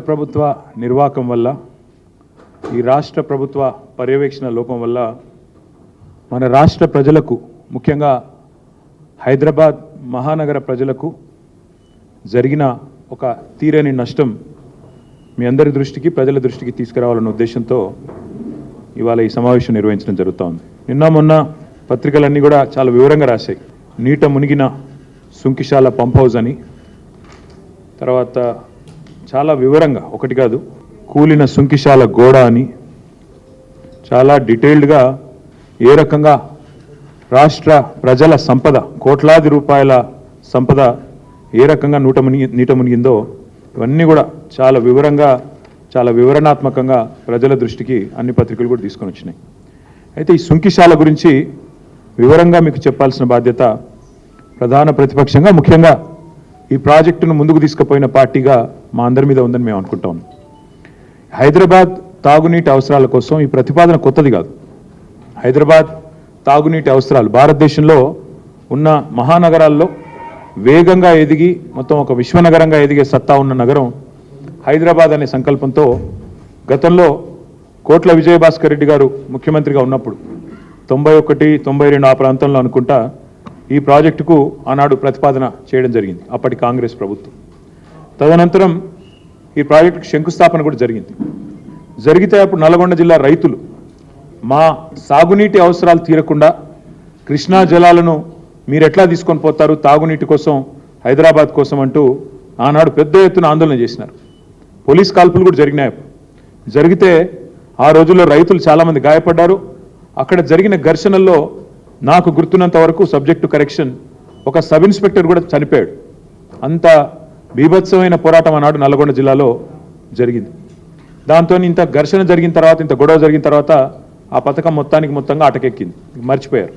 ప్రభుత్వ నిర్వాహకం వల్ల ఈ రాష్ట్ర ప్రభుత్వ పర్యవేక్షణ లోపం వల్ల మన రాష్ట్ర ప్రజలకు ముఖ్యంగా హైదరాబాద్ మహానగర ప్రజలకు జరిగిన ఒక తీరని నష్టం మీ అందరి దృష్టికి ప్రజల దృష్టికి తీసుకురావాలన్న ఉద్దేశంతో ఇవాళ ఈ సమావేశం నిర్వహించడం జరుగుతోంది. నిన్న మొన్న పత్రికలన్నీ కూడా చాలా వివరంగా రాశాయి. నీట మునిగిన సుంకిశాల పంప్ హౌస్ అని, తర్వాత చాలా వివరంగా ఒకటి కాదు కూలిన సుంకిశాల గోడ అని చాలా డీటెయిల్డ్గా ఏ రకంగా రాష్ట్ర ప్రజల సంపద కోట్లాది రూపాయల సంపద ఏ రకంగా నీట మునిగిందో ఇవన్నీ కూడా చాలా వివరంగా చాలా వివరణాత్మకంగా ప్రజల దృష్టికి అన్ని పత్రికలు కూడా తీసుకొని వచ్చినాయి. అయితే ఈ సుంకిశాల గురించి వివరంగా మీకు చెప్పాల్సిన బాధ్యత ప్రధాన ప్రతిపక్షంగా ముఖ్యంగా ఈ ప్రాజెక్టును ముందుకు తీసుకుపోయిన పార్టీగా మా అందరి మీద ఉందని మేము అనుకుంటాం. హైదరాబాద్ తాగునీటి అవసరాల కోసం ఈ ప్రతిపాదన కొత్తది కాదు. హైదరాబాద్ తాగునీటి అవసరాలు భారతదేశంలో ఉన్న మహానగరాల్లో వేగంగా ఎదిగి మొత్తం ఒక విశ్వనగరంగా ఎదిగే సత్తా ఉన్న నగరం హైదరాబాద్ అనే సంకల్పంతో గతంలో కోట్ల విజయభాస్కర్ రెడ్డి గారు ముఖ్యమంత్రిగా ఉన్నప్పుడు 91, 92 ఆ ప్రాంతంలో అనుకుంటా ఈ ప్రాజెక్టుకు ఆనాడు ప్రతిపాదన చేయడం జరిగింది అప్పటి కాంగ్రెస్ ప్రభుత్వం. తదనంతరం ఈ ప్రాజెక్టుకు శంకుస్థాపన కూడా జరిగింది. జరిగితే అప్పుడు నల్గొండ జిల్లా రైతులు మా సాగునీటి అవసరాలు తీరకుండా కృష్ణా జలాలను మీరు ఎట్లా తీసుకొని పోతారు తాగునీటి కోసం హైదరాబాద్ కోసం అంటూ ఆనాడు పెద్ద ఎత్తున ఆందోళన చేసినారు. పోలీస్ కాల్పులు కూడా జరిగినాయి. జరిగితే ఆ రోజుల్లో రైతులు చాలామంది గాయపడ్డారు. అక్కడ జరిగిన ఘర్షణల్లో నాకు గుర్తున్నంత వరకు సబ్జెక్ట్ టు కరెక్షన్ ఒక సబ్ ఇన్స్పెక్టర్ కూడా చనిపోయాడు. అంత బీభత్సమైన పోరాటం ఆనాడు నల్గొండ జిల్లాలో జరిగింది. దాంతో ఇంత ఘర్షణ జరిగిన తర్వాత ఇంత గొడవ జరిగిన తర్వాత ఆ పథకం మొత్తంగా అటకెక్కింది, మర్చిపోయారు.